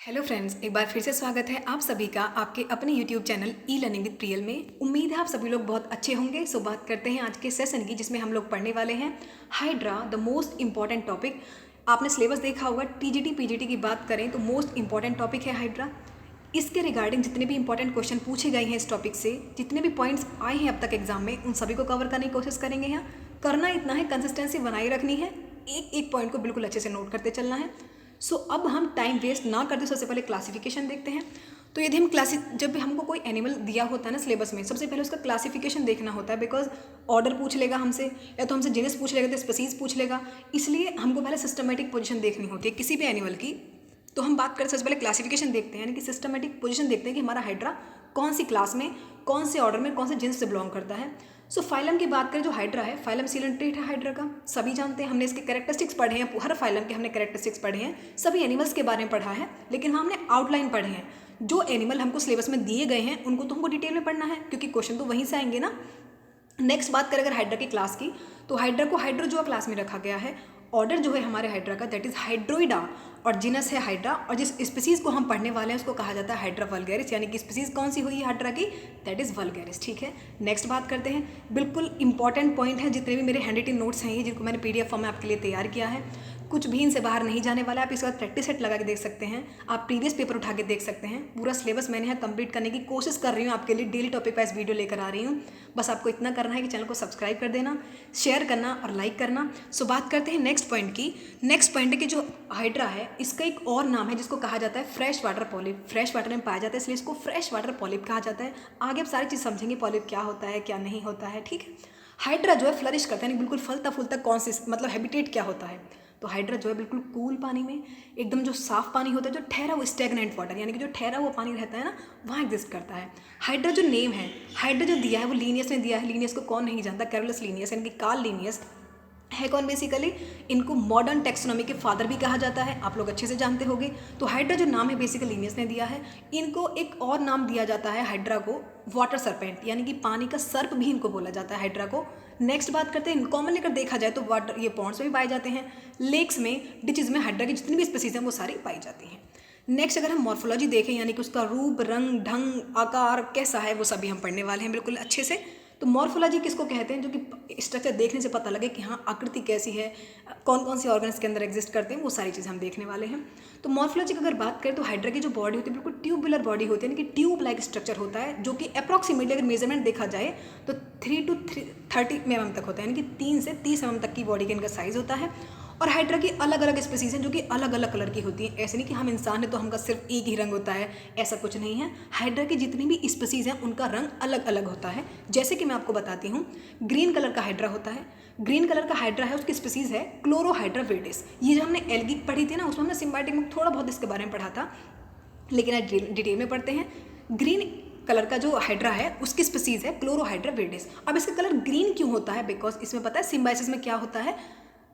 Hello friends, एक बार फिर से स्वागत है आप सभी का आपके अपने YouTube channel e learning with Priyal में। उम्मीद है आप सभी लोग बहुत अच्छे होंगे। सो बात करते हैं आज के सेशन की, जिसमें हम लोग पढ़ने वाले हैं hydra, the most important topic. आपने सिलेबस देखा होगा, टीजीटी पीजीटी की बात करें तो मोस्ट इंपॉर्टेंट टॉपिक है हाइड्रा। इसके रिगार्डिंग जितने भी इंपॉर्टेंट क्वेश्चन पूछे गए हैं इस टॉपिक से, जितने भी पॉइंट्स आए हैं अब तक एग्जाम में, उन सभी को कवर करने की कोशिश करेंगे। यहाँ करना इतना है, कंसिस्टेंसी बनाए रखनी है, एक एक पॉइंट को बिल्कुल अच्छे से नोट करते चलना है। सो अब हम टाइम वेस्ट ना करते सबसे पहले क्लासिफिकेशन देखते हैं। तो यदि हम जब भी हमको कोई एनिमल दिया होता है ना सिलेबस में, सबसे पहले उसका क्लासिफिकेशन देखना होता है। बिकॉज ऑर्डर पूछ लेगा हमसे, या तो हमसे जीनस पूछ लेगा, तो स्पीसीज पूछ लेगा। इसलिए हमको पहले सिस्टमेटिक पोजीशन देखनी होती है किसी भी एनिमल की। तो हम बात करें सबसे पहले क्लासिफिकेशन देखते हैं, यानी कि सिस्टमेटिक पोजीशन देखते हैं कि हमारा हाइड्रा कौन सी क्लास में, कौन से ऑर्डर में, कौन से जीनस से बिलोंग करता है। सो फाइलम की बात करें, जो हाइड्रा है, फाइलम सीलेंट्रेट है हाइड्रा का, सभी जानते हैं। हमने इसके कैरेक्टरिस्टिक्स पढ़े हैं, हर फाइलम के हमने कैरेक्टरिस्टिक्स पढ़े हैं, सभी एनिमल्स के बारे में पढ़ा है, लेकिन वहाँ हमने आउटलाइन पढ़े हैं। जो एनिमल हमको सिलेबस में दिए गए हैं उनको तो हमको डिटेल में पढ़ना है, क्योंकि क्वेश्चन तो वहीं से आएंगे ना। नेक्स्ट बात करें अगर हाइड्रा की क्लास की, तो हाइड्रा को हाइड्रोजोआ क्लास में रखा गया है। ऑर्डर जो है हमारे हाइड्रा का, दैट इज हाइड्रोइडा, और जीनस है हाइड्रा, और जिस स्पीसीज को हम पढ़ने वाले हैं उसको कहा जाता है हाइड्रा वल्गैरिस, यानी कि स्पीसीज कौन सी हुई है हाइड्रा की, दैट इज वल्गैरिस। ठीक है, नेक्स्ट बात करते हैं, बिल्कुल इंपॉर्टेंट पॉइंट है, जितने भी मेरे हैंड रिटन नोट्स हैं ये, जिनको मैंने पीडीएफ फॉर्म में आपके लिए तैयार किया है, कुछ भी इनसे बाहर नहीं जाने वाला है। आप इसके बाद प्रैक्टिस सेट लगा के देख सकते हैं, आप प्रीवियस पेपर उठा के देख सकते हैं। पूरा सिलेबस मैंने यहाँ कंप्लीट करने की कोशिश कर रही हूँ, आपके लिए डेली टॉपिक वाइज वीडियो लेकर आ रही हूँ। बस आपको इतना करना है कि चैनल को सब्सक्राइब कर देना, शेयर करना और लाइक करना। सो बात करते हैं नेक्स्ट पॉइंट की। नेक्स्ट पॉइंट है कि जो हाइड्रा है, इसका एक और नाम है जिसको कहा जाता है fresh water polyp. Fresh water में पाया जाता है, इसलिए इसको फ्रेश वाटर पॉलिप कहा जाता है। आगे आप सारी चीज़ समझेंगे, पॉलिप क्या होता है, क्या नहीं होता है। ठीक है, हाइड्रा जो है फ्लरिश करता है, यानी बिल्कुल फलता फूलता, कौन सी मतलब हैबिटेट क्या होता है। तो हाइड्रा जो है बिल्कुल कूल पानी में, एकदम जो साफ पानी होता है, जो ठहरा वो स्टेगनेंट वाटर, यानी कि जो ठहरा हुआ पानी रहता है ना, वहाँ एग्जिस्ट करता है। हाइड्रा जो नेम है, हाइड्रा जो दिया है वो लीनियस ने दिया है। लीनियस को कौन नहीं जानता, कैरोलस लीनियस, यानी कि कार्ल लीनियस है कौन बेसिकली, इनको मॉडर्न टेक्सोनॉमी के फादर भी कहा जाता है, आप लोग अच्छे से जानते होंगे। तो हाइड्रा जो नाम है बेसिकली लीनियस ने दिया है। इनको एक और नाम दिया जाता है हाइड्रा को, वाटर सर्पेंट, यानी कि पानी का सर्प भी इनको बोला जाता है हाइड्रा को। नेक्स्ट बात करते हैं, कॉमनली अगर देखा जाए तो वाटर ये पॉन्ड्स में भी पाए जाते हैं, लेक्स में, डिचेज में हाइड्रा की जितनी भी स्पीसीज हैं वो सारी पाई जाती हैं। नेक्स्ट अगर हम मॉर्फोलॉजी देखें, यानी कि उसका रूप, रंग, ढंग, आकार कैसा है, वो सभी हम पढ़ने वाले हैं बिल्कुल अच्छे से। तो मॉर्फोलॉजी किसको कहते हैं, जो कि स्ट्रक्चर देखने से पता लगे कि हाँ आकृति कैसी है, कौन कौन से ऑर्गन्स के अंदर एग्जिस्ट करते हैं, वो सारी चीज़ हम देखने वाले हैं। तो मॉर्फोलॉजी की अगर बात करें तो हाइड्रा की जो बॉडी होती है बिल्कुल ट्यूबुलर बॉडी होती है, यानी कि ट्यूब लाइक स्ट्रक्चर होता है, जो कि अप्रॉक्सीमेटली अगर मेजरमेंट देखा जाए तो 3 to 30 mm तक होता है, यानी कि 3 से 30 mm तक की बॉडी का इनका साइज होता है। और हाइड्रा की अलग अलग स्पीसीज हैं जो कि अलग अलग कलर की होती हैं। ऐसे नहीं कि हम इंसान हैं तो हमका सिर्फ एक ही रंग होता है, ऐसा कुछ नहीं है। हाइड्रा की जितनी भी स्पीसीज हैं उनका रंग अलग अलग होता है। जैसे कि मैं आपको बताती हूँ, ग्रीन कलर का हाइड्रा होता है, ग्रीन कलर का हाइड्रा है, उसकी स्पीसीज है क्लोरोहाइड्रा विर्डिस। ये जो हमने एल्गी पढ़ी थी ना, उसमें हमने सिम्बायोटिक में थोड़ा बहुत इसके बारे में पढ़ा था, लेकिन आज डिटेल में पढ़ते हैं। ग्रीन कलर का जो हाइड्रा है उसकी स्पीसीज है क्लोरोहाइड्रा विर्डिस। अब इसका कलर ग्रीन क्यों होता है, बिकॉज इसमें पता है सिम्बायोसिस में क्या होता है,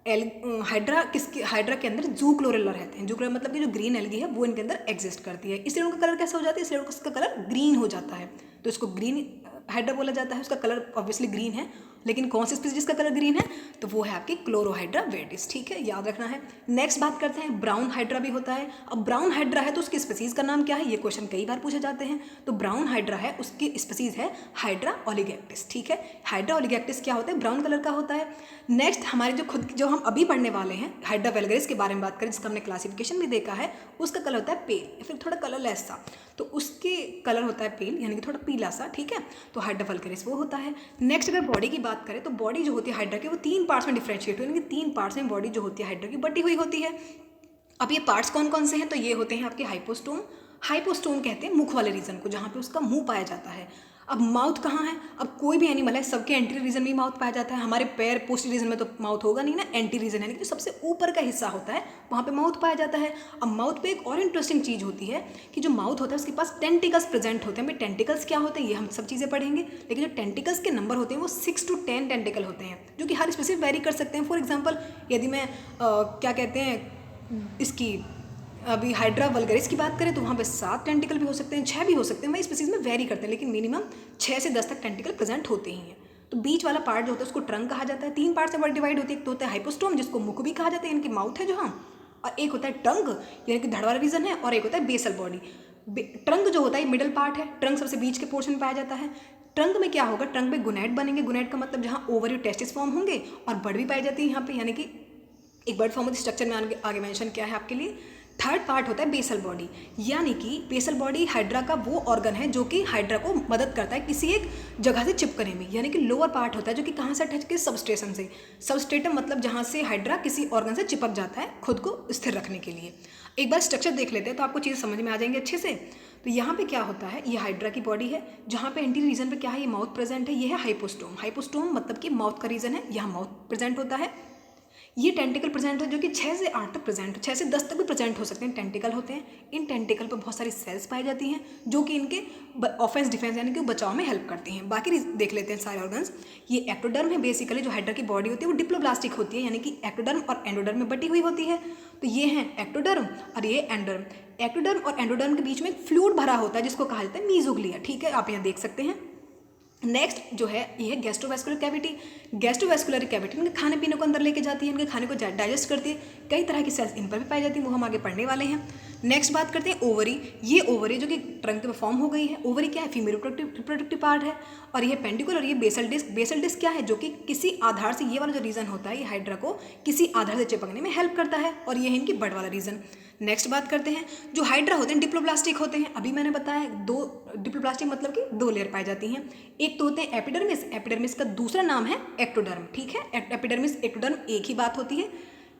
हाइड्रा के अंदर जू क्लोरेला रहते हैं। जू क्लोरेला मतलब कि जो ग्रीन एल्गी है वो इनके अंदर एग्जिस्ट करती है, इसलिए उनका कलर कैसा हो जाता है, इसलिए उसका कलर ग्रीन हो जाता है। तो इसको ग्रीन हाइड्रा बोला जाता है। उसका कलर ऑब्वियसली ग्रीन है, लेकिन कौन सी स्पीसीज जिसका कलर ग्रीन है, तो वो है आपकी क्लोरोहाइड्रा विर्डिस। ठीक है, याद रखना है। नेक्स्ट बात करते हैं, ब्राउन हाइड्रा भी होता है। अब ब्राउन हाइड्रा है तो उसकी स्पीसीज का नाम क्या है, ये क्वेश्चन कई बार पूछे जाते हैं। तो ब्राउन हाइड्रा है, उसकी स्पीसीज है हाइड्रा ओलिगैक्टिस। ठीक है, हाइड्रा ओलिगैक्टिस क्या होता है, ब्राउन कलर का होता है। नेक्स्ट हमारे जो हम अभी पढ़ने वाले हैं हाइड्रा वल्गैरिस के बारे में बात करें, जिसका हमने क्लासिफिकेशन भी देखा है, उसका कलर होता है पेल या फिर थोड़ा कलरलेस सा, तो उसके कलर होता है पेल, यानी कि थोड़ा पीला सा। ठीक है, तो हाइड्रा वल्गैरिस वो होता है। नेक्स्ट अगर बॉडी की बात करें तो बॉडी जो होती है हाइड्रा की वो 3 पार्ट्स में डिफरेंशिएट हुई, यानी कि 3 पार्ट्स में बॉडी जो होती है हाइड्रा की बटी हुई होती है। अब ये पार्ट्स कौन कौन से हैं, तो ये होते हैं आपके हाइपोस्टोम। हाइपोस्टोम कहते हैं मुख वाले रीजन को, जहाँ पे उसका मुंह पाया जाता है। अब माउथ कहाँ है, अब कोई भी एनिमल है सबके एंटीरियर रीजन में माउथ पाया जाता है। हमारे पैर पोस्टीरियर रीजन में तो माउथ होगा नहीं ना, एंटीरियर रीजन यानी कि जो सबसे ऊपर का हिस्सा होता है वहाँ पे माउथ पाया जाता है। अब माउथ पे एक और इंटरेस्टिंग चीज़ होती है कि जो माउथ होता है उसके पास टेंटिकल्स प्रेजेंट होते हैं। भाई टेंटिकल्स क्या होते हैं ये हम सब चीज़ें पढ़ेंगे, लेकिन जो टेंटिकल्स के नंबर होते हैं वो 6 to 10 टेंटिकल होते हैं, जो कि हर स्पीसीज वेरी कर सकते हैं। फॉर एग्जाम्पल यदि मैं क्या कहते हैं इसकी अभी हाइड्रा वल्गैरिस की बात करें तो वहाँ पे 7 टेंटिकल भी हो सकते हैं, 6 भी हो सकते हैं, वही स्पीसीज में वेरी करते हैं, लेकिन मिनिमम 6 से 10 तक टेंटिकल प्रेजेंट होते ही हैं। तो बीच वाला पार्ट जो होता है उसको ट्रंक कहा जाता है। 3 पार्ट से वर्ड डिवाइड होती है, एक तो होता है हाइपोस्टोम जिसको मुख भी कहा जाता है, इनकी माउथ है जो, हाँ और एक होता है ट्रंक यानी कि धड़ वाला रीजन है, और एक होता है बेसल बॉडी। ट्रंक जो होता है मिडिल पार्ट है, ट्रंक सबसे बीच के पोर्शन में पाया जाता है। ट्रंक में क्या होगा, ट्रंक में गोनैड बनेंगे, गोनैड का मतलब जहाँ ओवरी टेस्टिस फॉर्म होंगे और बर्ड भी पाई जाती है यहाँ पे, यानी कि एक बर्ड फॉर्म होती स्ट्रक्चर में आगे मेंशन किया है आपके लिए। थर्ड पार्ट होता है बेसल बॉडी, यानी कि बेसल बॉडी हाइड्रा का वो ऑर्गन है जो कि हाइड्रा को मदद करता है किसी एक जगह से चिपकने में, यानी कि लोअर पार्ट होता है जो कि कहाँ से अटैच के सबस्टेशन से। सबस्टेटम मतलब जहाँ से हाइड्रा किसी ऑर्गन से चिपक जाता है खुद को स्थिर रखने के लिए। एक बार स्ट्रक्चर देख लेते हैं तो आपको चीज़ समझ में आ जाएंगे अच्छे से। तो यहाँ पे क्या होता है, ये हाइड्रा की बॉडी है जहाँ पे एंटीरियर रीजन पे क्या है, ये माउथ प्रेजेंट है, ये है हाइपोस्टोम। हाइपोस्टोम मतलब कि माउथ का रीजन है, यहाँ माउथ प्रेजेंट होता है। ये टेंटिकल प्रेजेंट है जो कि 6 से 8 तक प्रेजेंट, 6 से 10 तक भी प्रेजेंट हो सकते हैं, टेंटिकल होते हैं। इन टेंटिकल पर बहुत सारी सेल्स पाई जाती हैं जो कि इनके ऑफेंस डिफेंस यानी कि बचाव में हेल्प करती हैं। बाकी देख लेते हैं सारे ऑर्गन्स। ये एक्टोडर्म है, बेसिकली जो हाइड्रा की बॉडी होती है वो डिप्लोब्लास्टिक होती है, यानी कि एक्टोडर्म और एंडोडर्म में बटी हुई होती है। तो ये हैं एक्टोडर्म और ये एंडोडर्म। एक्टोडर्म और एंडोडर्म के बीच में एक फ्लूइड भरा होता है जिसको कहा जाता है मीजोग्लिया, ठीक है, आप यहाँ देख सकते हैं। नेक्स्ट जो है ये है गैस्ट्रोवैस्कुलर कैविटी। गैस्ट्रोवैस्कुलर कैविटी इनके खाने पीने को अंदर लेके जाती है, इनके खाने को डाइजेस्ट करती है। कई तरह की सेल्स इन पर भी पाई जाती है, वो हम आगे पढ़ने वाले हैं। नेक्स्ट बात करते हैं ओवरी। ये ओवरी जो कि ट्रंक में फॉर्म हो गई है। ओवरी क्या है, फीमेल रिप्रोडक्टिव पार्ट है। और ये पेंटिकल और ये बेसल डिस्क। बेसल डिस्क क्या है, जो कि किसी आधार से, ये वाला जो रीजन होता है ये हाइड्रा को किसी आधार से चिपकने में हेल्प करता है, और ये है इनकी बर्ड वाला रीजन। नेक्स्ट बात करते हैं, जो हाइड्रा होते हैं डिप्लोब्लास्टिक होते हैं। अभी मैंने बताया दो डिप्लोब्लास्टिक मतलब कि 2 लेयर पाई जाती हैं। एक तो होते हैं एपिडर्मिस, एपिडर्मिस का दूसरा नाम है एक्टोडर्म, ठीक है। एपिडर्मिस एक्टोडर्म एक ही बात होती है।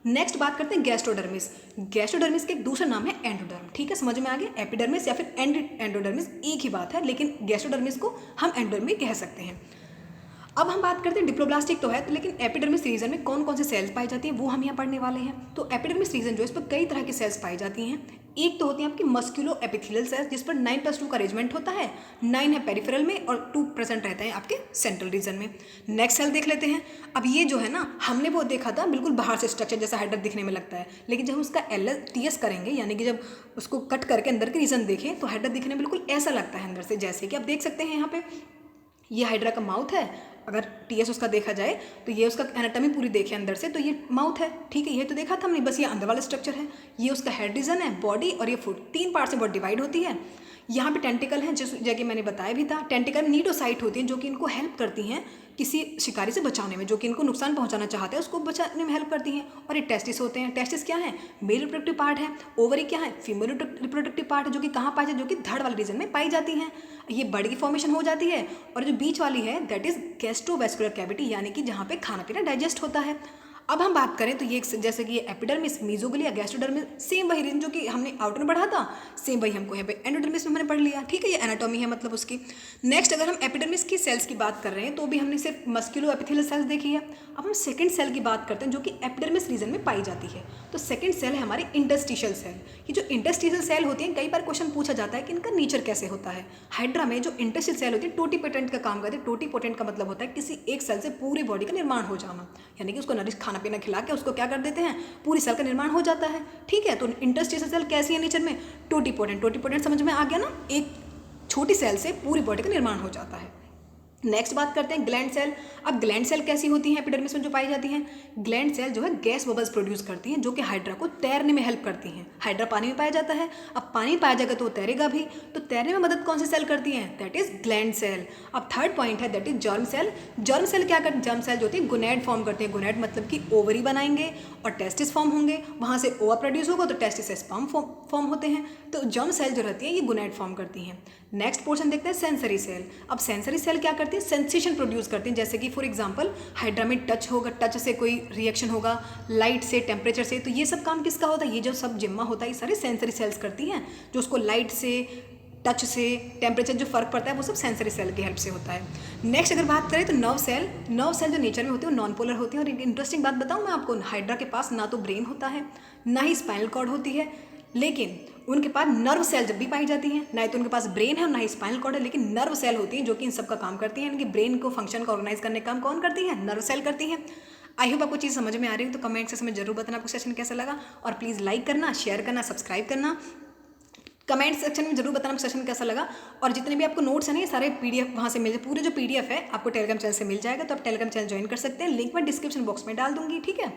नेक्स्ट बात करते हैं गैस्ट्रोडर्मिस। गैस्ट्रोडर्मिस का एक दूसरा नाम है एंडोडर्म, ठीक है, समझ में आ गया। एपिडर्मिस या फिर एंडोडर्मिस एक ही बात है, लेकिन गैस्ट्रोडर्मिस को हम एंडोडर्म भी कह सकते हैं। अब हम बात करते हैं डिप्लोब्लास्टिक तो है तो, लेकिन एपिडर्मिस रीजन में कौन कौन से सेल्स पाई जाती हैं वो हम यहाँ पढ़ने वाले हैं। तो एपिडर्मिस रीजन जो है इस पर कई तरह की सेल्स पाई जाती हैं। एक तो होती है आपकी मस्कुलो एपिथेलियल सेल्स जिस पर 9+2 का अरेंजमेंट होता है। 9 है पेरिफेरल में और 2 प्रेजेंट रहते हैं आपके सेंट्रल रीजन में। नेक्स्ट सेल देख लेते हैं। अब ये जो है ना, हमने वो देखा था बिल्कुल बाहर से स्ट्रक्चर जैसा हाइड्रा दिखने में लगता है, लेकिन जब हम उसका LS करेंगे यानी कि जब उसको कट करके अंदर के रीजन देखें तो हाइड्रा दिखने में बिल्कुल ऐसा लगता है अंदर से, जैसे कि आप देख सकते हैं यहाँ पे ये हाइड्रा का माउथ है। अगर TS उसका देखा जाए तो ये उसका एनाटॉमी पूरी देखे अंदर से तो ये माउथ है, ठीक है, ये तो देखा था हमने, बस ये अंदर वाला स्ट्रक्चर है। ये उसका हेड रीजन है, बॉडी और ये फुट, 3 पार्ट से बहुत डिवाइड होती है। यहाँ पे टेंटिकल हैं, जिस जगह मैंने बताया भी था। टेंटिकल नीडोसाइट होती हैं जो कि इनको हेल्प करती हैं किसी शिकारी से बचाने में, जो कि इनको नुकसान पहुंचाना चाहते हैं उसको बचाने में हेल्प करती हैं। और ये टेस्टिस होते हैं। टेस्टिस क्या है, मेल रिप्रोडक्टिव पार्ट है। ओवरी क्या है, फीमेल रिप्रोडक्टिव पार्ट है, जो कि कहाँ पाई जाती है, जो कि धड़ वाले रीजन में पाई जाती हैं। ये बर्ड की फॉर्मेशन हो जाती है। और जो बीच वाली है दैट इज गैस्ट्रोवैस्कुलर कैविटी, यानी कि जहाँ पे खाना पीना डाइजेस्ट होता है। अब हम बात करें तो ये जैसे कि ये एपिडर्मिस, मीजोग्लिया, गैस्ट्रोडर्मिस, सेम वही रीजन जो कि हमने आउटर में पढ़ा था, सेम वही हमको यहाँ पे एंडोडर्मिस में हमने पढ़ लिया, ठीक है, ये एनाटॉमी है मतलब उसकी। नेक्स्ट अगर हम एपिडर्मिस की सेल्स की बात कर रहे हैं तो भी हमने सिर्फ मस्कुलो एपिथेलियल सेल्स देखी है। अब हम सेकंड सेल की बात करते हैं जो कि एपिडर्मिस रीजन में पाई जाती है। तो सेकंड सेल है हमारी इंटरस्टिशियल सेल। ये जो इंटरस्टिशियल सेल होती है, कई बार क्वेश्चन पूछा जाता है कि इनका नेचर कैसे होता है। हाइड्रा में जो इंटरस्टिशियल सेल होती है टोटीपोटेंट का काम करती है। टोटीपोटेंट का मतलब होता है किसी एक सेल से पूरी बॉडी का निर्माण हो जाना, यानी कि उसको नरिश खाना पीना खिला के उसको क्या कर देते हैं, पूरी सेल का निर्माण हो जाता है, ठीक है। तो इंटरस्टिशियल सेल कैसी है नेचर में, टोटीपोटेंट। टोटीपोटेंट समझ में आ गया ना, एक छोटी सेल से पूरी बॉडी का निर्माण हो जाता है। नेक्स्ट बात करते हैं ग्लैंड सेल। अब ग्लैंड सेल कैसी होती हैं एपिडर्मिस में जो पाई जाती हैं, ग्लैंड सेल जो है गैस बबल्स प्रोड्यूस करती हैं जो कि हाइड्रा को तैरने में हेल्प करती हैं। हाइड्रा पानी में पाया जाता है, अब पानी पाया जाएगा तो वो तैरेगा भी, तो तैरने में मदद कौन सी सेल करती हैं, दैट इज ग्लैंड सेल। अब थर्ड पॉइंट है that is germ cell. Germ cell क्या करती है, जर्म सेल जो होती है गोनैड फॉर्म करते हैं। गोनैड मतलब कि ओवरी बनाएंगे और टेस्टिस फॉर्म होंगे, वहाँ से ओवा प्रोड्यूस होगा तो टेस्टिस से स्पर्म फॉर्म होते हैं। तो जर्म सेल जो रहती है ये गोनैड फॉर्म करती हैं। नेक्स्ट पोर्शन देखते हैं सेंसरी सेल। अब सेंसरी सेल क्या करती है, सेंसेशन प्रोड्यूस करती हैं, जैसे कि फॉर एग्जांपल हाइड्रा में टच होगा, टच से कोई रिएक्शन होगा, लाइट से, टेम्परेचर से, तो ये सब काम किसका होता है, ये जो सब जिम्मा होता है ये सारी सेंसरी सेल्स करती हैं, जो उसको लाइट से, टच से, टेम्परेचर जो फर्क पड़ता है वो सब सेंसरी सेल की हेल्प से होता है। नेक्स्ट अगर बात करें तो नर्व सेल। नर्व सेल जो नेचर में होती है वो नॉन पोलर होती है। और एक इंटरेस्टिंग बात बताऊँ मैं आपको, हाइड्रा के पास ना तो ब्रेन होता है ना ही स्पाइनल कॉर्ड होती है, लेकिन उनके पास नर्व सेल जब भी पाई जाती हैं, ना तो उनके पास ब्रेन है और ना ही स्पाइनल कॉर्ड है, लेकिन नर्व सेल होती हैं जो कि इन सब का काम करती हैं। इनके ब्रेन को फंक्शन का ऑर्गेनाइज करने का काम कौन करती है, नर्व सेल करती हैं। आई होप आपको चीज़ समझ में आ रही है, तो कमेंट सेक्शन में जरूर बताना आपको सेशन कैसा लगा, और प्लीज़ लाइक करना, शेयर करना, सब्सक्राइब करना। कमेंट सेक्शन में जरूर बताना सेशन कैसा लगा, और जितने भी आपको नोट्स हैं ना ये सारे PDF वहाँ से मिल जाए, पूरे जो PDF है आपको टेलीग्राम चैनल से मिल जाएगा, तो आप टेलीग्राम चैनल ज्वाइन कर सकते हैं, लिंक मैं डिस्क्रिप्शन बॉक्स में डाल दूंगी, ठीक है।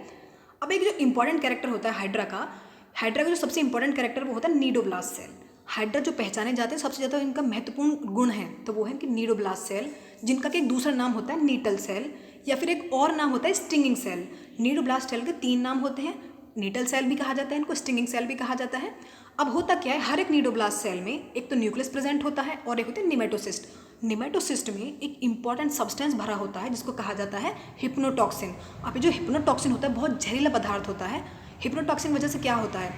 अब एक जो इंपॉर्टेंट कैरेक्टर होता है हाइड्रा का, हाइड्रा का जो सबसे इंपॉर्टेंट कैरेक्टर वो होता है नीडोब्लास्ट सेल। हाइड्रा जो पहचाने जाते हैं सबसे ज़्यादा इनका महत्वपूर्ण गुण है तो वो है कि नीडोब्लास्ट सेल, जिनका कि एक दूसरा नाम होता है नीटल सेल या फिर एक और नाम होता है स्टिंगिंग सेल। नीडोब्लास्ट सेल के 3 नाम होते हैं, नीटल सेल भी कहा जाता है इनको, स्टिंगिंग सेल भी कहा जाता है। अब होता क्या है, हर एक नीडोब्लास्ट सेल में एक तो न्यूक्लियस प्रेजेंट होता है और एक होता है निमेटोसिस्ट। निमेटोसिस्ट में एक इंपॉर्टेंट सब्सटेंस भरा होता है जिसको कहा जाता है हिप्नोटॉक्सिन। अब ये जो हिप्नोटॉक्सिन होता है बहुत जहरीला पदार्थ होता है। हिप्नोटॉक्सिन वजह से क्या होता है,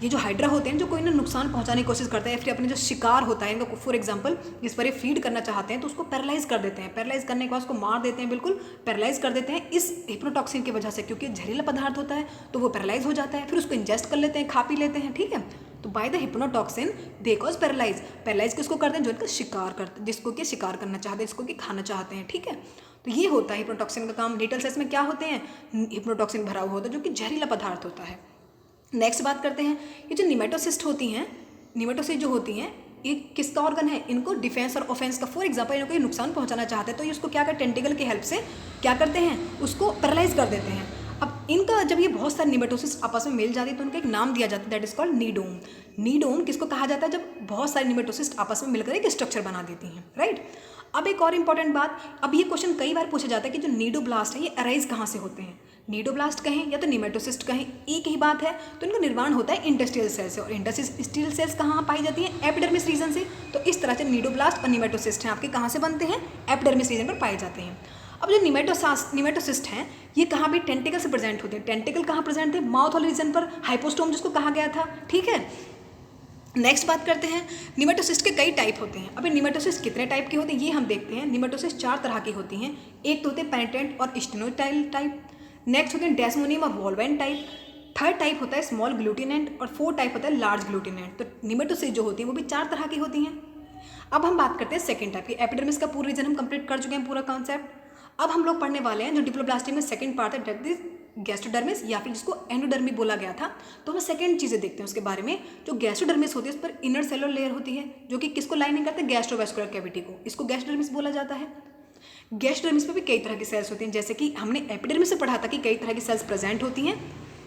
ये जो हाइड्रा होते हैं जो कोई ना नुकसान पहुंचाने की कोशिश करता है या फिर अपने जो शिकार होता है इनका, फॉर एग्जांपल जिस पर ये फीड करना चाहते हैं तो उसको पैरालाइज कर देते हैं। पैरालाइज करने के बाद उसको मार देते हैं, बिल्कुल पैरालाइज कर देते हैं इस हिप्नोटॉक्सिन की वजह से, क्योंकि जहरीला पदार्थ होता है तो वो पैरालाइज हो जाता है। फिर उसको इंजेस्ट कर लेते हैं, खा पी लेते हैं, ठीक है। तो by the hypnotoxin they cause paralyse. Paralyse किसको करते हैं, जो इनका शिकार करते हैं, जिसको कि शिकार करना चाहते हैं, जिसको कि खाना चाहते हैं, ठीक है। तो ये होता है हिप्नोटॉक्सिन का काम। नीटल सेल्स में क्या होते हैं, हिप्नोटॉक्सिन भरा हुआ होता है जो कि जहरीला पदार्थ होता है। नेक्स्ट बात करते हैं, ये जो निमेटोसिस्ट होती हैं, निमेटोसिस्ट जो होती हैं ये किसका ऑर्गन है, इनको डिफेंस और ऑफेंस का, फॉर एग्जांपल इनको कोई नुकसान पहुंचाना चाहते हैं तो ये उसको क्या कर टेंटिकल की हेल्प से क्या करते हैं, उसको पैरालाइज कर देते हैं। अब इनका जब ये बहुत सारे निमेटोसिस्ट आपस में मिल जाती है तो उनका एक नाम दिया जाता है, दैट इज कॉल्ड नीडोम। नीडोम किसको कहा जाता है, जब बहुत सारे निमेटोसिस्ट आपस में मिलकर एक स्ट्रक्चर बना देती हैं, राइट। अब एक और इंपॉर्टेंट बात, अब ये क्वेश्चन कई बार पूछा जाता है कि जो नीडोब्लास्ट है ये अराइज कहाँ से होते हैं। नीडोब्लास्ट कहें या तो निमेटोसिस्ट कहें, एक ही बात है। तो इनका निर्माण होता है इंटरस्टिशियल सेल से, और इंटरस्टिशियल सेल्स कहाँ पाई जाती हैं, एपिडर्मिस रीजन से। तो इस तरह से नीडोब्लास्ट और निमेटोसिस्ट हैं आपके कहाँ से बनते हैं, एपिडर्मिस रीजन पर पाए जाते हैं। अब जो निमेटोसिस्ट हैं ये कहाँ भी टेंटिकल से प्रेजेंट होते हैं। टेंटिकल कहाँ प्रेजेंट थे, माउथ वाले रीजन पर, हाइपोस्टोम जिसको कहा गया था, ठीक है। नेक्स्ट बात करते हैं, निमेटोसिस्ट के कई टाइप होते हैं। अभी निमेटोसिस्ट कितने टाइप के होते हैं ये हम देखते हैं। निमेटोसिस्ट 4 तरह की होती हैं। एक तो होते हैं पेनिट्रेंट और स्टेनोटाइल टाइप, नेक्स्ट होते हैं डेस्मोनियम और वॉल्वेन टाइप, थर्ड टाइप होता है स्मॉल ग्लूटिनेंट और फोर्थ टाइप होता है लार्ज ग्लूटिनेंट। तो निमेटोसिस्ट जो होती हैं वो भी 4 तरह की होती हैं। अब हम बात करते हैं सेकंड टाइप की। एपिडर्मिस का पूरा रीजन हम कंप्लीट कर चुके हैं, पूरा कॉन्सेप्ट। अब हम लोग पढ़ने वाले हैं जो डिप्लोब्लास्टी में सेकंड पार्ट है, दैट इज गैस्ट्रोडर्मिस या फिर जिसको एंडोडर्मी बोला गया था। तो हम सेकंड चीज़ें देखते हैं उसके बारे में। जो गैस्ट्रोडर्मिस होती है उस पर इनर सेलुलर लेयर होती है जो कि किसको लाइनिंग करते हैं, गैस्ट्रोवेस्कुलर कैविटी को, इसको गैस्ट्रोडर्मिस बोला जाता है। गैस्ट्रोडर्मिस में भी कई तरह की सेल्स होती हैं, जैसे कि हमने एपिडर्मिस से पढ़ा था कि कई तरह की सेल्स प्रेजेंट होती हैं।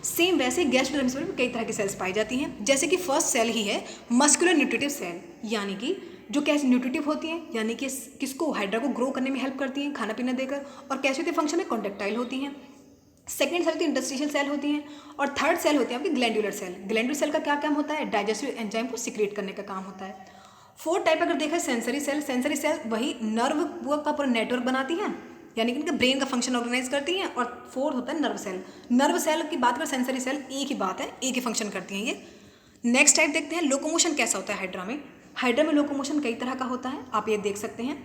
सेम वैसे गैस्ट्रोडर्मिस में भी कई तरह की सेल्स पाई जाती हैं, जैसे कि फर्स्ट सेल ही है मस्कुलर न्यूट्रिटिव सेल, यानी कि जो कैसे न्यूट्रिटिव होती हैं, यानी कि किसको, हाइड्रा को ग्रो करने में हेल्प करती हैं खाना पीना देकर, और कैसे होती है फंक्शन में कॉन्टेक्टाइल होती हैं। सेकेंड सेल होती है इंटरस्टिशियल सेल होती हैं, और थर्ड सेल होती है आपकी ग्लैंडुलर सेल। ग्लैंडुलर सेल का क्या काम होता है, डाइजेस्टिव एंजाइम को सिक्रेट करने का काम होता है। फोर्थ टाइप अगर देखा सेंसरी सेल, सेंसरी सेल वही नर्व का पूरा नेटवर्क बनाती हैं, यानी कि इनका ब्रेन का फंक्शन ऑर्गेनाइज करती हैं। और फोर्थ होता है नर्व सेल। नर्व सेल की बात करें, सेंसरी सेल एक ही बात है, एक ही फंक्शन करती हैं ये। नेक्स्ट टाइप देखते हैं, लोकोमोशन कैसा होता है हाइड्रा में। हाइड्रा में लोकोमोशन कई तरह का होता है, आप ये देख सकते हैं।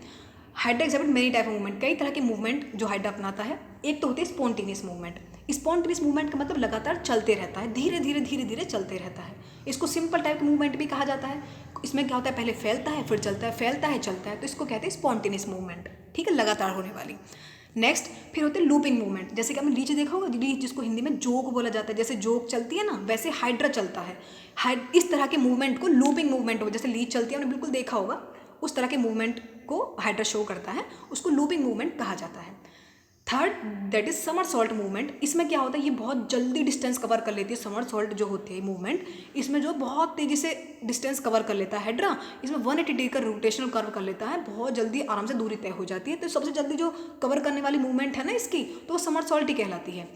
Hydra exhibit many type of movement, कई तरह के मूवमेंट जो हाइड्रा अपनाता है। एक तो होती है स्पॉन्टेनियस मूवमेंट। स्पॉन्टेनियस मूवमेंट का मतलब लगातार चलते रहता है, धीरे धीरे चलते रहता है। इसको सिंपल टाइप का मूवमेंट भी कहा जाता है। इसमें क्या होता है, पहले फैलता है फिर चलता है, फैलता है चलता है, तो इसको कहते हैं स्पॉन्टेनियस मूवमेंट, ठीक है, लगातार होने वाली। नेक्स्ट फिर होते हैं लूपिंग मूवमेंट, जैसे कि आपने लीच देखा होगा, लीच जिसको हिंदी में जोक बोला जाता है, जैसे जोक चलती है ना वैसे हाइड्रा चलता है। इस तरह के मूवमेंट को लूपिंग मूवमेंट हो, जैसे लीच चलती है आपने बिल्कुल देखा होगा, उस तरह के मूवमेंट को हाइड्रा शो करता है, उसको लूपिंग मूवमेंट कहा जाता है। Third that is somersault movement. इसमें क्या होता है, ये बहुत जल्दी डिस्टेंस कवर कर लेती है। समरसॉल्ट जो होती है मूवमेंट, इसमें जो बहुत तेज़ी से डिस्टेंस कवर कर लेता है हाइड्रा, इसमें 180 डिग्री का रोटेशनल कर्व कर लेता है, बहुत जल्दी आराम से दूरी तय हो जाती है। तो सबसे जल्दी जो कवर करने वाली मूवमेंट है ना इसकी, तो वो समरसॉल्ट ही कहलाती है।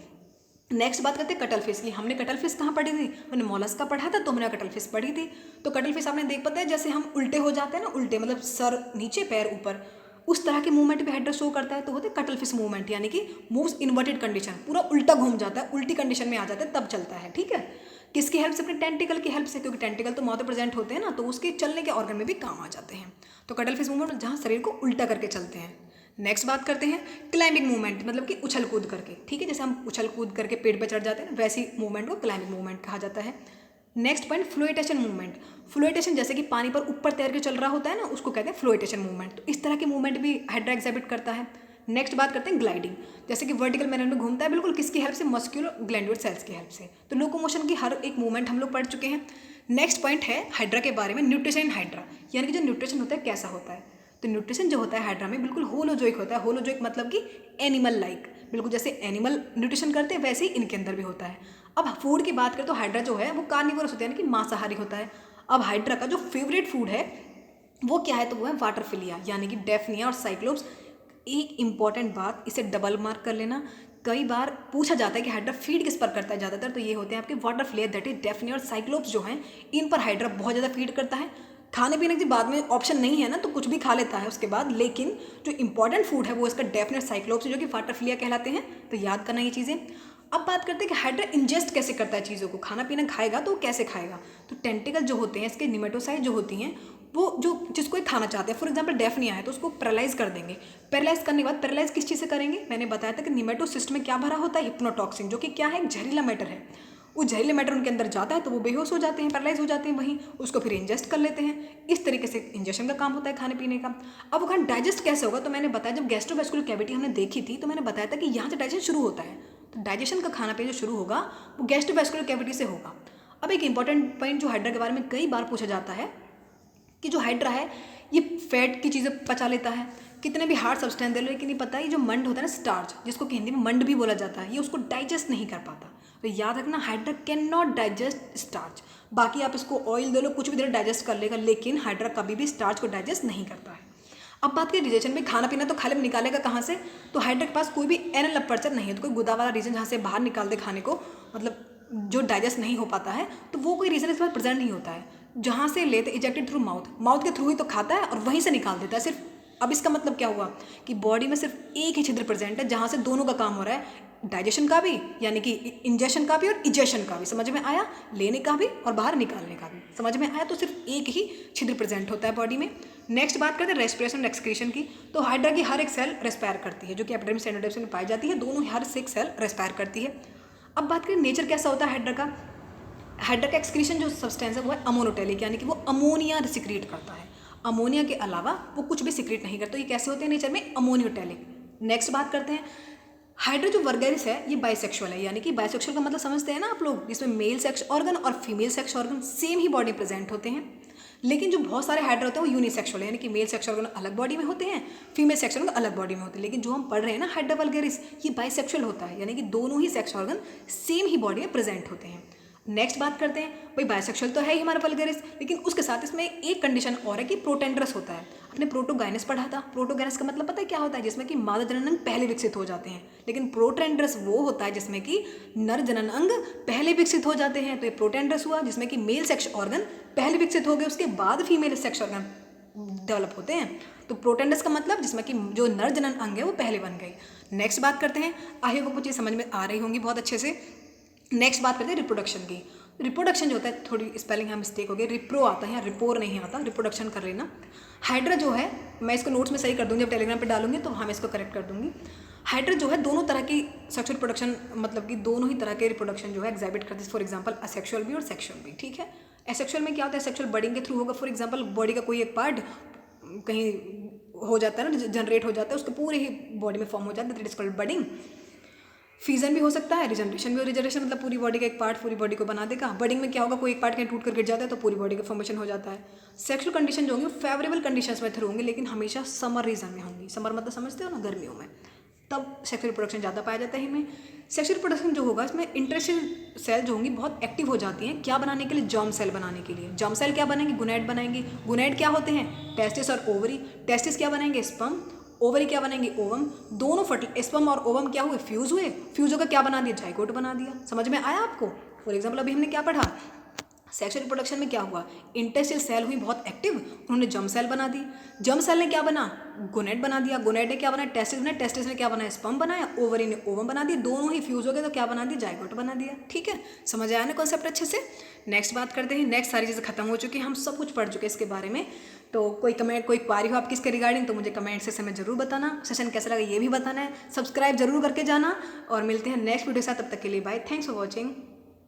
नेक्स्ट बात करते हैं कटल फिश की। हमने कटल फिश कहाँ पढ़ी थी, मैंने मोलस्का पढ़ा था तो हमने कटल फिश पढ़ी थी। तो कटल फिश आपने देख पता है, जैसे हम उल्टे हो जाते हैं ना, उल्टे मतलब सर नीचे पैर ऊपर, उस तरह के मूवमेंट भी हाइड्रा शो करता है। तो होते हैं कटल फिश मूवमेंट, यानी कि मूव्स इन्वर्टेड कंडीशन, पूरा उल्टा घूम जाता है, उल्टी कंडीशन में आ जाता है तब चलता है, ठीक है। किसकी हेल्प से, अपने टेंटिकल की हेल्प से, क्योंकि टेंटिकल तो माउथ में प्रेजेंट होते हैं ना, तो उसके चलने के ऑर्गन में भी काम आ जाते हैं। तो कटल फिश मूवमेंट जहाँ शरीर को उल्टा करके चलते हैं। नेक्स्ट बात करते हैं क्लाइंबिंग मूवमेंट, मतलब कि उछल कूद करके, ठीक है, जैसे हम उछल कूद करके पेड़ पर चढ़ जाते हैं वैसी मूवमेंट को क्लाइंबिंग मूवमेंट कहा जाता है। Next point flotation movement. Flotation जैसे कि पानी पर ऊपर तैर के चल रहा होता है ना, उसको कहते हैं फ्लोटेशन मूवमेंट। तो इस तरह की मूवमेंट भी हाइड्रा एग्जिबिट करता है। नेक्स्ट बात करते हैं ग्लाइडिंग, जैसे कि वर्टिकल मैनर में घूमता है, बिल्कुल किसकी हेल्प से, मस्क्यूलर ग्लैंडुलर सेल्स की हेल्प से। तो लोकोमोशन की हर एक मूवमेंट हम लोग पढ़ चुके हैं। नेक्स्ट पॉइंट है हाइड्रा के बारे में, न्यूट्रिशन इन हाइड्रा, यानी कि जो न्यूट्रिशन होता है कैसा होता है। तो न्यूट्रिशन जो होता है हाइड्रा में बिल्कुल होलोजोइक होता है। होलोजोइक मतलब कि एनिमल लाइक, बिल्कुल जैसे एनिमल न्यूट्रिशन करते हैं वैसे ही इनके अंदर भी होता है। अब फूड की बात करें तो हाइड्रा जो है वो कार्निवोरस होता है, यानी कि मांसाहारी होता है। अब हाइड्रा का जो फेवरेट फूड है वो क्या है, तो वो है वाटरफिलिया यानी कि डेफनिया और साइक्लोप्स। एक इंपॉर्टेंट बात, इसे डबल मार्क कर लेना, कई बार पूछा जाता है कि हाइड्रा फीड किस पर करता है ज़्यादातर, तो ये होते हैं आपके वाटरफिलिया, दैट इज डेफनिया और साइक्लोप्स जो हैं, इन पर हाइड्रा बहुत ज़्यादा फीड करता है। खाने पीने के बाद में ऑप्शन नहीं है ना, तो कुछ भी खा लेता है उसके बाद, लेकिन जो इंपॉर्टेंट फूड है वो इसका डेफिनेट साइक्लोप्स जो कि वाटरफिलिया कहलाते हैं, तो याद करना ये चीज़ें। अब बात करते हैं कि हाइड्रा इंजेस्ट कैसे करता है चीज़ों को, खाना पीना खाएगा तो वो कैसे खाएगा। तो टेंटिकल जो होते हैं इसके, निमेटोसाइट जो होती हैं, वो जो जिसको एक खाना चाहते हैं, फॉर एग्जांपल डेफनिया है तो उसको पैरालाइज कर देंगे। पैरालाइज करने के बाद, पैरालाइज किस चीज़ से करेंगे, मैंने बताया था कि निमेटोसिस्ट में क्या भरा होता है, हिप्नोटॉक्सिन, जो कि क्या है, एक जहरीला मैटर है। वो जहरीला मैटर उनके अंदर जाता है तो वो बेहोश हो जाते हैं, पैरालाइज हो जाते हैं, वहीं उसको फिर इंजेस्ट कर लेते हैं। इस तरीके से इंजेक्शन का काम होता है खाने पीने का। अब वो खाना डाइजेस्ट कैसे होगा, तो मैंने बताया, जब गैस्ट्रोवेस्कुलर कैविटी हमने देखी थी तो मैंने बताया था कि यहाँ से डाइजेशन शुरू होता है, तो डाइजेशन का खाना पीना जो शुरू होगा वो गैस्ट्रोवेस्कुलर कैविटी से होगा। अब एक इंपॉर्टेंट पॉइंट जो हाइड्रा के बारे में कई बार पूछा जाता है कि जो हाइड्रा है ये फैट की चीज़ें पचा लेता है, कितने भी हार्ड सब्सटेंस दे लो, लेकिन नहीं पता, ये जो मंड होता है ना, स्टार्च, जिसको कि हिंदी में मंड भी बोला जाता है, ये उसको डाइजेस्ट नहीं कर पाता। तो याद रखना, hydra can not digest starch. बाकी आप इसको ऑयल दे लो, कुछ भी दे लो, डाइजेस्ट कर लेगा, लेकिन हाइड्रा कभी भी स्टार्च को डाइजेस्ट नहीं करता है। अब बात करें डाइजेशन में, खाना पीना तो खाले में निकालेगा कहाँ से, तो हाइड्रा के पास कोई भी एनल अपर्चर नहीं है, तो कोई गुदा वाला रीजन जहाँ से बाहर निकाल दे खाने को, मतलब जो डाइजेस्ट नहीं हो पाता है, तो वो कोई रीजन इस बार प्रेजेंट नहीं होता है। जहाँ से लेते इजेक्टेड थ्रू माउथ, माउथ के थ्रू ही तो खाता है और वहीं से निकाल देता है सिर्फ। अब इसका मतलब क्या हुआ कि बॉडी में सिर्फ एक ही छिद्र प्रेजेंट है जहाँ से दोनों का काम हो रहा है, डाइजेशन का भी यानी कि इंजेशन का भी और इजेशन का भी, समझ में आया, लेने का भी और बाहर निकालने का भी, समझ में आया। तो सिर्फ एक ही छिद्र प्रेजेंट होता है बॉडी में। नेक्स्ट बात करते हैं रेस्पिरेशन एक्सक्रीशन की। तो हाइड्रा की हर एक सेल रेस्पायर करती है, जो कि एपिडर्मिस एंडोडर्मिस में पाई जाती है, दोनों हर एक सेल रेस्पायर करती है। अब बात करें नेचर कैसा होता है हाइड्रा का। हाइड्रा का एक्सक्रीशन जो सब्सटेंस है वो है अमोनोटेलिक, यानी कि वो अमोनिया सिक्रीट करता है, अमोनिया के अलावा वो कुछ भी सिक्रीट नहीं करता। ये कैसे होते हैं नेचर में, अमोनियोटेलिक। नेक्स्ट बात करते हैं, हाइड्रा जो वर्गेरिस है ये बाइसेक्सुअल है, यानी कि बाइसेक्सुअल का मतलब समझते हैं ना आप लोग, जिसमें मेल सेक्स ऑर्गन और फीमेल सेक्स ऑर्गन सेम ही बॉडी प्रेजेंट होते हैं। लेकिन जो बहुत सारे हाइड्रा होते हैं वो यूनिसेक्सुअल है, यानी कि मेल सेक्स ऑर्गन अलग बॉडी में होते हैं, फीमेल सेक्स ऑर्गन अलग बॉडी में होते हैं। लेकिन जो हम पढ़ रहे हैं ना हाइड्रा वल्गेरिस, ये बाइसेक्सुअल होता है, यानी कि दोनों ही सेक्स ऑर्गन सेम ही बॉडी में प्रेजेंट होते हैं। नेक्स्ट बात करते हैं, भाई बाइसेक्सुअल तो है ही हमारा वल्गेरिस, लेकिन उसके साथ इसमें एक कंडीशन और है कि प्रोटेंडरस होता है। आपने प्रोटोगाइनस पढ़ा था, प्रोटोगाइनस का मतलब पता है क्या होता है, जिसमें कि मादा जनन अंग पहले विकसित हो जाते हैं, लेकिन प्रोटेंडरस वो होता है जिसमें कि नर जनन अंग पहले विकसित हो जाते हैं। तो ये प्रोटेंडरस हुआ जिसमें कि मेल सेक्स ऑर्गन पहले विकसित हो गए, उसके बाद फीमेल सेक्स ऑर्गन डेवलप होते हैं। तो प्रोटेंडस का मतलब जिसमें कि जो नर जनन अंग है वो पहले बन गए। नेक्स्ट बात करते हैं, आई होप कुछ समझ में आ रही होंगी बहुत अच्छे से। नेक्स्ट बात करते हैं रिप्रोडक्शन की। रिप्रोडक्शन जो होता है, थोड़ी स्पेलिंग यहाँ मिस्टेक हो गई, रिप्रो आता है, यहाँ रिपोर नहीं आता, रिप्रोडक्शन कर लेना। हाइड्रा जो है, मैं इसको नोट्स में सही कर दूँगी, जब टेलीग्राम पे डालूंगी तो मैं इसको करेक्ट कर दूँगी। हाइड्रा जो है दोनों तरह की सेक्सुअल रिप्रोडक्शन, मतलब कि दोनों ही तरह के रिप्रोडक्शन जो है एग्जिबिट करती है। फॉर एग्जांपल असेक्सुअल भी और सेक्सुअल भी, ठीक है। असेक्सुअल में क्या होता है, सेक्सुअल बडिंग के थ्रू होगा। फॉर एग्जांपल बॉडी का कोई एक पार्ट कहीं हो जाता है ना, जनरेट हो जाता है, उसके पूरे ही बॉडी में फॉर्म हो जाता है, that is called budding. Fusion भी हो सकता है, रिजनरेशन भी हो, रिजनरेशन मतलब पूरी बॉडी का एक पार्ट पूरी बॉडी को बना देगा। बडिंग में क्या होगा, कोई एक पार्ट कहीं टूट कर गिर जाता है तो पूरी बॉडी का फॉर्मेशन हो जाता है। सेक्सुअल कंडीशन जो होंगी फेवरेबल कंडीशंस में थ्रू होंगी, लेकिन हमेशा समर रीजन में होंगी। समर मतलब समझते हो ना, गर्मियों में, तब सेक्सुअल रिप्रोडक्शन ज़्यादा पाया जाता है इनमें। सेक्सुअल रिप्रोडक्शन जो होगा इसमें इंटरेस्टेड सेल जो होंगी बहुत एक्टिव हो जाती हैं, क्या बनाने के लिए, जर्म सेल बनाने के लिए। जर्म सेल क्या बनाएंगे, गुनैड बनाएंगे। गुनैड क्या होते हैं, टेस्टिस और ओवरी। टेस्टिस क्या बनाएंगे, स्पर्म। ओवरी क्या बनेंगे, ओवम। दोनों स्पर्म और ओवम क्या हुए, फ्यूज हुए। फ्यूज होकर क्या बना दिया, जाइगोट बना दिया। समझ में आया आपको। फॉर एग्जाम्पल अभी हमने क्या पढ़ा, सेक्सुअल रिप्रोडक्शन में क्या हुआ, इंटेस्टाइल सेल हुई बहुत एक्टिव, उन्होंने जर्म सेल बना दी। जर्म सेल ने क्या बना, गोनेट बना दिया। गोनेट ने क्या बनाया, टेस्टिस ने क्या बनाया, स्पर्म बनाया। ओवरी ने ओवम बना दिया। दोनों ही फ्यूज हो गए तो क्या बना दिया, जाइगोट बना दिया। ठीक है, समझ आया ना कॉन्सेप्ट अच्छे से। नेक्स्ट बात करते हैं। नेक्स्ट सारी चीज़ें खत्म हो चुकी हैं, हम सब कुछ पढ़ चुके हैं इसके बारे में। तो कोई कमेंट, कोई क्वारी हो आपकी इसके रिगार्डिंग तो मुझे कमेंट सेक्शन में जरूर बताना। सेशन कैसा लगा ये भी बताना है। सब्सक्राइब जरूर करके जाना और मिलते हैं नेक्स्ट वीडियो के साथ। तब तक के लिए बाय, थैंक्स फॉर वॉचिंग।